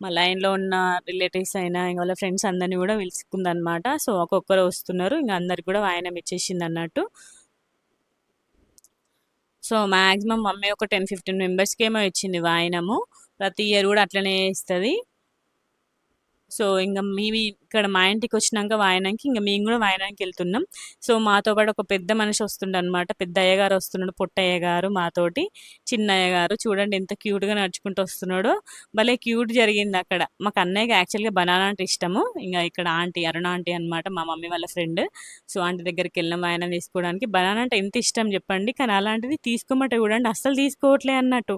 మా లైన్‌లో ఉన్న రిలేటివ్స్ అయినా, వాళ్ళ ఫ్రెండ్స్ అందరిని కూడా పిలుచుకుందనమాట. సో, ఒక్కొక్కరు వస్తున్నారు. అందరికి కూడా వాయనం ఇచ్చేసిందన్నట్టు. సో, మాక్సిమం మమ్మీ ఒక 10, 15 మెంబర్స్‌కేమో ఇచ్చింది వాయినము. ప్రతి ఇయర్ గూడా అట్లనే ఇస్తది. సో, మేము ఇక్కడ మా ఇంటికొచ్చినాక వాయనానికి మేము గూడా వాయనానికెళ్తున్నాం. సో, మాతో పాటు ఒక పెద్ద మనిషి వస్తుండనమాట. పెద్ద అయ్యగారు వస్తున్నాడు. పొట్టయ్య గారు మాతోటి. చిన్న అయ్యగారు చూడండి ఎంత క్యూట్‌గా నడుచుకుంటూ వస్తున్నాడో. భలే క్యూట్ జరిగిందక్కడ. మాకు అన్నయ్యకి యాక్చువల్‌గా బనానా అంటే ఇష్టము. ఇక్కడ ఆంటీ, అరుణ ఆంటీ అనమాట మా మమ్మీ వాళ్ళ ఫ్రెండ్. సో, ఆంటీ దగ్గరికెళ్ళినాం వాయనం తీసుకోవడానికి. బనానా అంటే ఎంత ఇష్టం చెప్పండి. కానీ అలాంటిది తీసుకోమంటే చూడండి అస్సలు తీసుకోవట్లే అన్నట్టు.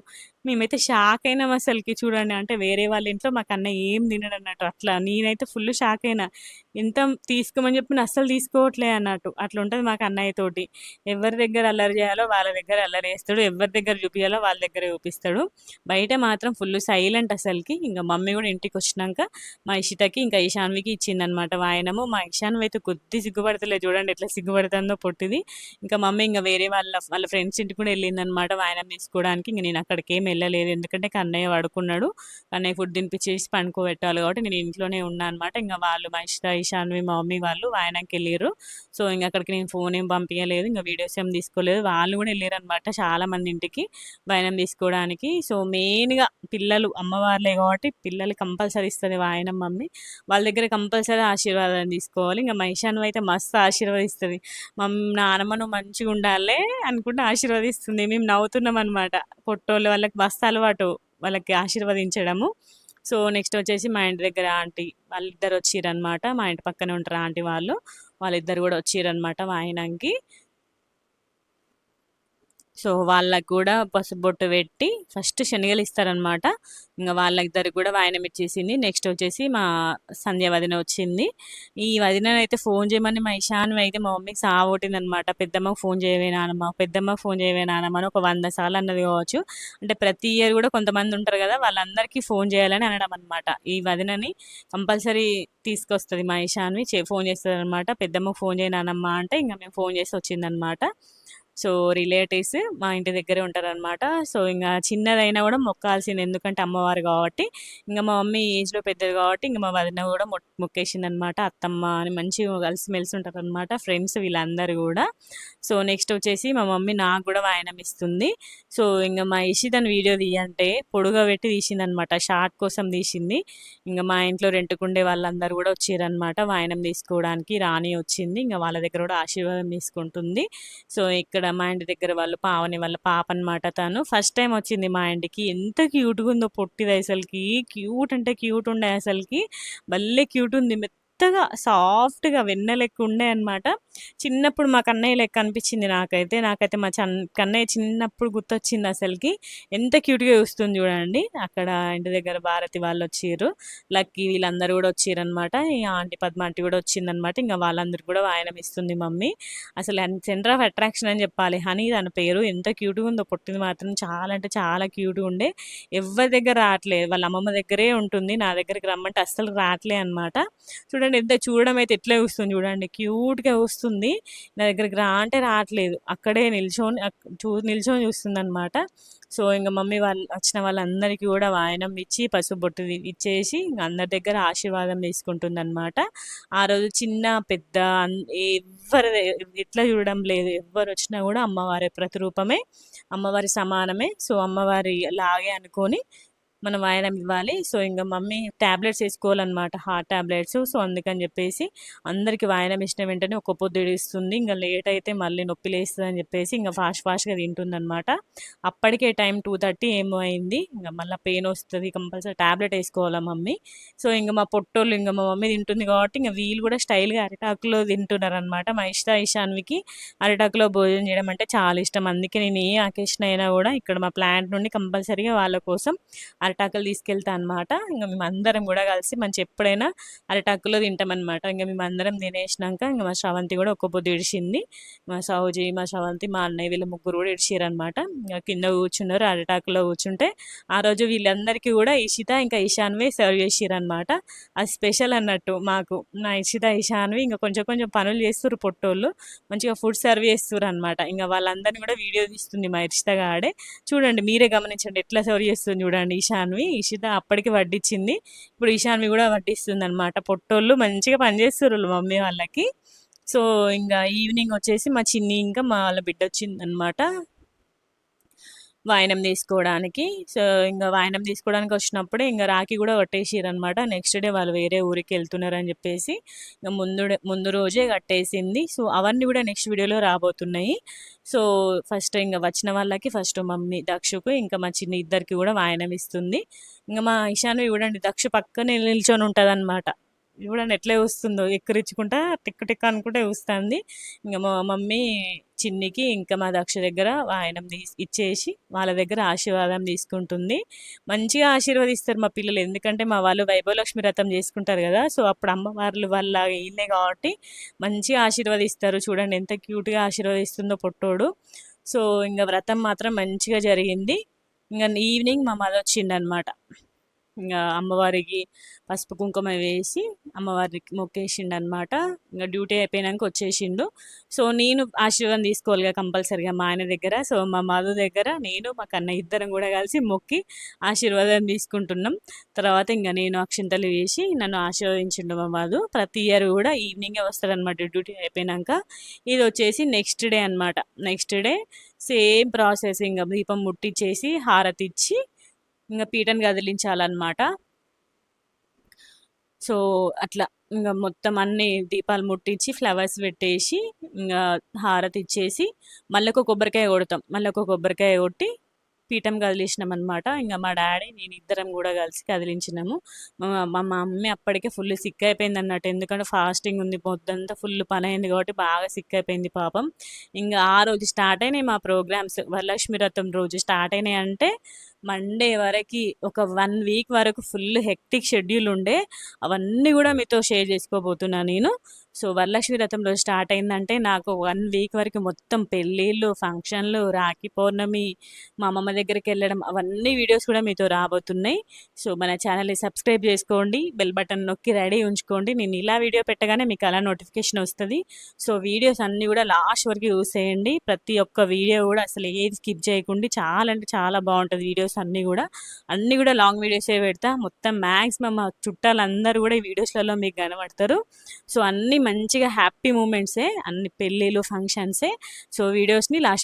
మేమైతే షాక్ అయినాం అసలకి చూడండి. అంటే వేరే వాళ్ళ ఇంట్లో మాకు అన్నయ్య ఏం తినడన్నట్టు. అట్లా నేనైతే ఫుల్ షాక్ అయినా. ఎంత తీసుకోమని చెప్పినా అస్సలు తీసుకోవట్లే అన్నట్టు. అట్లుంటది మాకు అన్నయ్యతోటి. ఎవరి దగ్గర అల్లరి చేయాలో వాళ్ళ దగ్గర అల్లరి చేస్తాడు. ఎవరి దగ్గర చూపియాలో వాళ్ళ దగ్గర చూపిస్తాడు. బయట మాత్రం ఫుల్ సైలెంట్ అసలకి. మమ్మీ కూడా ఇంటికొచ్చినాక మా ఇషితకి, ఇంకా ఈశాన్వికి ఇచ్చిందనమాట వాయనము. మా ఈశాన్వి అయితే కొద్ది సిగ్గుపడతలేదు చూడండి ఎట్లా సిగ్గుపడుతుందో పొట్టిది. మమ్మీ వేరే వాళ్ళ ఫ్రెండ్స్ ఇంటికి కూడా వెళ్ళిందనమాట వాయనం తీసుకోవడానికి. నేను అక్కడికేమి వెళ్ళలేదు. ఎందుకంటే కన్నయ్య పడుకున్నాడు. కన్నయ్య ఫుడ్ తినిపించేసి పడుకోబెట్టాలి కాబట్టి నేను ఇంట్లోనే ఉన్నా అనమాట. వాళ్ళు మా ఈశాన్వి, మా మమ్మీ వాళ్ళు వాయనానికి వెళ్ళిర్రు. సో, అక్కడికి నేను ఫోన్ ఏం పంపించలేదు. వీడియోస్ ఏం తీసుకోలేదు. వాళ్ళు కూడా వెళ్ళారనమాట చాలా మంది ఇంటికి వాయనం తీసుకోవడానికి. సో, మెయిన్‌గా పిల్లలు అమ్మవార్లే కాబట్టి పిల్లలు కంపల్సరీ ఇస్తది వాయనం మమ్మీ. వాళ్ళ దగ్గర కంపల్సరీ ఆశీర్వాదం తీసుకోవాలి. మా ఈశాన్వి అయితే మస్తు ఆశీర్వదిస్తది. నానమ్మ నువ్వు మంచిగుండాలే అనుకుంటే ఆశీర్వదిస్తుంది. మేము నవ్వుతున్నాం అనమాట. పొట్టోళ్ళు వాళ్ళకి మస్తు అలవాటు వాళ్ళకి ఆశీర్వదించడము. సో, నెక్స్ట్ వచ్చేసి మా ఇంటి దగ్గర ఆంటీ వాళ్ళిద్దరు వచ్చిర్రనమాట. మా ఇంటి పక్కనే ఉంటారు ఆంటీ వాళ్ళు. వాళ్ళిద్దరు కూడా వచ్చిర్రనమాట వాయనంకి. సో, వాళ్ళకి గూడా పసుపు పెట్టి ఫస్ట్ శనగలిస్తారనమాట. ఇంగ వాళ్ళిద్దరికి గూడా వాయనమిచ్చేసింది. నెక్స్ట్ వచ్చేసి మా సంధ్య వదిన వచ్చింది. ఈ వదిననైతే ఫోను జేయమని మా ఇషాన్వి మా మమ్మీకి సావగొట్టిందనమాట. పెద్దమ్మకి ఫోను జేయవే నానమ్మ, పెద్దమ్మకి ఫోను జేయవే నానమ్మ అని ఒక 100 సార్లు అన్నది గావచ్చు. అంటే ప్రతి ఇయర్ గూడా కొంతమందుంటారు గదా! వాళ్ళందరికీ ఫోను జేయాలని అనడం అనమాట. ఈ వదినని కంపల్సరీ తీసుకొస్తది మా ఇషాన్వి. ఫోను చేస్తదనమాట. పెద్దమ్మకి ఫోను జేయి నానమ్మ అంటే ఇంగ మేము ఫోను చేసి వచ్చిందనమాట. సో, రిలేటివ్స్ మా ఇంటి దగ్గరే ఉంటారనమాట. సో, ఇంగ చిన్నదైనా గూడా మొక్కాల్సిందే. ఎందుకంటే అమ్మవారు గాబట్టి. ఇంగ మా మమ్మీ ఏజ్‌లో పెద్దది గాబట్టి, ఇంగ మా వదిన గూడా మొక్కేసిందనమాట. అత్తమ్మ అని మంచిగా కలిసిమెలిసి ఉంటారనమాట. ఫ్రెండ్స్ వీళ్ళందరూ గూడా. సో, నెక్స్ట్ వచ్చేసి మా మమ్మీ నాకు గూడా వాయనం ఇస్తుంది. సో, ఇంగ మా ఇషితని వీడియో తీయంటే పొడుగా పెట్టి తీసిందనమాట. షార్ట్ కోసం తీసింది. ఇంగ మా ఇంట్లో రెంట్‌కుండే వాళ్ళందరూ గూడా వచ్చిర్రనమాట వాయనం తీసుకోవడానికి. రాణి వచ్చింది. ఇంగ వాళ్ళ దగ్గర గూడా ఆశీర్వాదం తీసుకుంటుంది. సో, ఇక్కడ మా ఇంటి దగ్గర వాళ్ళు పావని వాళ్ళ పాప అనమాట తను. ఫస్ట్ టైమ్ వచ్చింది మా ఇంటికి. ఎంత క్యూట్‌గుందో పొట్టిది అసలకి. క్యూట్ అంటే క్యూట్ ఉండే అసలకి. భలే క్యూట్ ఉంది. మెత్తగా సాఫ్ట్‌గా వెన్న లెక్క ఉండే అనమాట. చిన్నప్పుడు మా కన్నయ్య లెక్క అనిపించింది నాకైతే. నాకైతే మా కన్నయ్య చిన్నప్పుడు గుర్తొచ్చింది అసలకి. ఎంత క్యూట్‌గా చూస్తుంది చూడండి. అక్కడ ఇంటి దగ్గర భారతి వాళ్ళొచ్చిర్రు. లక్కీ వీళ్ళందరూ గూడా వచ్చిర్రనమాట. ఈ ఆంటీ పద్మ ఆంటీ గూడా వచ్చిందనమాట. ఇంగ వాళ్ళందరికి గూడా వాయనం ఇస్తుంది మమ్మీ. అసలు సెంటర్ ఆఫ్ అట్రాక్షన్ అని చెప్పాలి. హనీ తన పేరు. ఎంత క్యూట్‌గా ఉందో పొట్టిది మాత్రం చాలా అంటే చాలా క్యూట్‌గా ఉండే. ఎవ్వరి దగ్గర రాట్లేదు. వాళ్ళ అమ్మమ్మ దగ్గరే ఉంటుంది. నా దగ్గరికి రమ్మంటే అస్సలు రాట్లే అనమాట. చూడండి ఎంత చూడడం అయితే ఎట్లా చూస్తుంది చూడండి. క్యూట్‌గా చూస్తుంది. నా దగ్గరికి రా అంటే రాట్లేదు. అక్కడే నిల్చొని నిల్చొని చూస్తుందనమాట. సో, ఇంగ మమ్మీ వాళ్ళు వచ్చిన వాళ్ళందరికీ గూడా వాయనం ఇచ్చి, పసుపు బొట్టు ఇచ్చేసి ఇంగ అందరి దగ్గర ఆశీర్వాదం తీసుకుంటుందనమాట. ఆ రోజు చిన్న, పెద్ద ఎవ్వరు ఎట్లా చూడడం లేదు. ఎవ్వరొచ్చినా గూడా అమ్మవారి ప్రతిరూపమే. అమ్మవారి సమానమే. సో, అమ్మవారి లాగే అనుకోని మనం వాయనం ఇవ్వాలి. సో, ఇంగ మమ్మీ టాబ్లెట్స్ ఏసుకోవాలనమాట. Heart tablets. సో, అందుకని జెప్పేసి అందరికి వాయనం ఇచ్చిన వెంటనే ఒక్క పొద్దు ఇడుస్తుంది. ఇంగ లేట్ అయితే మళ్ళీ నొప్పి లేస్తదని జెప్పేసి ఇంగ ఫాస్ట్‌గా తింటుందనమాట. అప్పటికే టైం 2:30 ఏమో అయింది. ఇంగ మళ్ళా పెయినొస్తది. కంపల్సరీ టాబ్లెట్ ఏసుకోవాలా మమ్మీ. సో, ఇంగ మా పొట్టోళ్ళు ఇంగ మా మమ్మీ తింటుంది గాబట్టి ఇంగ వీళ్ళు గూడా స్టైల్‌గా అరిటాకులో తింటున్నారనమాట. మా ఇషాన్వికి అరిటాకులో భోజనం జేయడం అంటే చాలా ఇష్టం. అందుకే నేను ఏ అకేషన్ అయినా గూడా ఇక్కడ మా ప్లాంట్ నుండి కంపల్సరీగా వాళ్ళ కోసం అరిటాకులు తీసుకెళ్తా అనమాట. ఇంగ మేమందరం గూడా కలిసి ఎప్పుడైనా అరిటాకులో తింటామనమాట. ఇంగ మేమందరం తినేసినాక ఇంగ మా స్రవంతి గూడా ఒక్క పొద్దు ఇడిచింది. మా సౌజీ, మా స్రవంతి, మా అన్నయ్య వీళ్ళు ముగ్గురు గూడా ఇడిచిర్రనమాట. ఇంగ కింద కూర్చున్నారు. అరిటాకులో కూర్చుంటే ఆ రోజు వీళ్ళందరికీ గూడా ఇషిత ఇంకా ఇషాన్వే సర్వ్ చేసిర్రనమాట. అది స్పెషల్ అన్నట్టు మాకు. నా ఇషిత, ఇషాన్వి ఇంక కొంచెం కొంచెం పనులు చేస్తుర్రు పొట్టోళ్ళు. మంచిగా ఫుడ్ సర్వ్ చేస్తుర్రనమాట. ఇంగ వాళ్ళందరిని గూడా వీడియో తీస్తుంది మా ఇషిత గాడే. చూడండి మీరే గమనించండి ఎట్లా సర్వ్ చేస్తుంది చూడండి ఇషాన్వి. ఇషిత అప్పటికి వడ్డిచ్చింది. ఇప్పుడు ఇషాన్వి గూడా వడ్డిస్తుందనమాట. పొట్టోళ్ళు మంచిగా పని చేస్తుర్రు మమ్మీ వాళ్ళకి. సో, ఇంగ ఈవినింగ్ వచ్చేసి మా చిన్ని ఇంకా మా వాళ్ళ బిడ్డొచ్చిందనమాట. వాయనం తీసుకోవడానికి. సో, ఇంగ వాయనం తీసుకోవడానికి వచ్చినప్పుడే ఇంగ రాఖీ గూడా కట్టేసిర్రనమాట. నెక్స్ట్ డే వాళ్ళు వేరే ఊరికెళ్తున్నారని జెప్పేసి, ఇంగ ముందు రోజే కట్టేసింది. సో, అవన్నీ గూడా నెక్స్ట్ వీడియోలో రాబోతున్నాయి. సో, ఫస్ట్ ఇంగ వచ్చిన వాళ్ళకి ఫస్ట్ మమ్మీ దక్షుకు, ఇంకా మా చిన్ని ఇద్దరికి గూడా వాయనం ఇస్తుంది. ఇంగ మా ఇషాన్వి చూడండి దక్ష పక్కనే నిల్చొని ఉంటదనమాట. చూడండి ఎట్లా చూస్తుందో ఎక్కిరించుకుంటా టిక్ టిక్ అనుకుంట చూస్తాంది. ఇంగ మా మమ్మీ చిన్నికి ఇంకా మా దక్ష దగ్గర వాయనం ఇచ్చేసి వాళ్ళ దగ్గర ఆశీర్వాదం తీసుకుంటుంది. మంచిగా ఆశీర్వదిస్తారు మా పిల్లలు. ఎందుకంటే మా వాళ్ళు వైభవలక్ష్మి వ్రతం చేసుకుంటారు కదా! సో, అప్పుడు అమ్మవార్లు వాళ్ళ ఈళ్ళే కాబట్టి మంచిగా ఆశీర్వదిస్తారు. చూడండి ఎంత క్యూట్‌గా ఆశీర్వదిస్తుందో పొట్టోడు. సో, ఇంగ వ్రతం మాత్రం మంచిగా జరిగింది. ఇంగ ఈవినింగ్ మా మదొచ్చిండనమాట. ఇంగ అమ్మవారికి పసుపు, కుంకుమ వేసి అమ్మవారికి మొక్కేసిండనమాట. ఇంగ డ్యూటీ అయిపోయినంక వచ్చేసిండు. సో, నేను ఆశీర్వాదం తీసుకోవాలిగా కంపల్సరీగా మా ఆయన దగ్గర. సో, మా మధు దగ్గర నేను, మా కన్నయ్య ఇద్దరం గూడా కలిసి మొక్కి ఆశీర్వాదం తీసుకుంటున్నాం. తర్వాత ఇంగ నేను అక్షింతలు వేసి నన్ను ఆశీర్వదించిండు మా మధు. ప్రతి ఇయర్ గూడా ఈవినింగే వస్తాడనమాట డ్యూటీ అయిపోయినంక. ఇదొచ్చేసి నెక్స్ట్ డే అనమాట. నెక్స్ట్ డే సేమ్ ప్రాసెస్ ఇంగ దీపం ముట్టిచ్చేసి, హారతిచ్చి ఇంగ పీటను కదిలించాలనమాట. సో, అట్లా ఇంగ మొత్తం అన్ని దీపాలు ముట్టించి, ఫ్లవర్స్ పెట్టేసి, ఇంగ హారతిచ్చేసి, మళ్ళొక కొబ్బరికాయ కొడతాం. మళ్ళొక కొబ్బరికాయ కొట్టి, పీఠం కదిలించినామనమాట. ఇంగ మా డ్యాడీ, నేను ఇద్దరం గూడా కలిసి కదిలించినాము. మా మమ్మీ అప్పటికే ఫుల్ సిక్ అయిపోయిందన్నట్టు. ఎందుకంటే ఫాస్టింగ్ ఉంది. పొద్దంతా ఫుల్ పనయింది కాబట్టి బాగా సిక్ అయిపోయింది పాపం. ఇంగ ఆ రోజు స్టార్ట్ అయినాయి మా ప్రోగ్రామ్స్. వరలక్ష్మి వ్రతం రోజు స్టార్ట్ అయినాయంటే మండే వరకి ఒక 1 వీక్ వరకు ఫుల్ హెక్టిక్ షెడ్యూల్ ఉండే. అవన్నీ గూడా మీతో షేర్ చేసుకోబోతున్నా నేను. సో, వరలక్ష్మి వ్రతం రోజు స్టార్ట్ అయిందంటే నాకు 1 వీక్ వరకు మొత్తం పెళ్ళిళ్ళు, ఫంక్షన్‌లు, రాఖీ పౌర్ణమి, మా అమ్మమ్మ దగ్గరికెళ్ళడం అవన్నీ వీడియోస్ కూడా మీతో రాబోతున్నాయి. సో, మన ఛానల్‌ని సబ్స్క్రైబ్ చేసుకోండి. బెల్ బటన్ నొక్కి రెడీ ఉంచుకోండి. నేను ఇలా వీడియో పెట్టగానే మీకు అలా నోటిఫికేషన్ వస్తది. సో, వీడియోస్ అన్నీ గూడా లాస్ట్ వరకు చూసేయండి. ప్రతి ఒక్క వీడియో గూడా అసలు ఏది స్కిప్ చేయకుండి. చాలా అంటే చాలా బావుంటది వీడియోస్ అన్నీ గూడా. అన్నీ గూడా లాంగ్ వీడియోసే పెడతా. మొత్తం మాక్సిమం మా చుట్టాలందరూ గూడా ఈ వీడియోస్‌లలో మీకు కనబడతారు. సో, అన్నీ మంచిగా హ్యాపీ మూమెంట్సే. అన్ని పెళ్ళిళ్ళు, ఫంక్షన్సే. సో, వీడియోస్‌ని లాస్ట్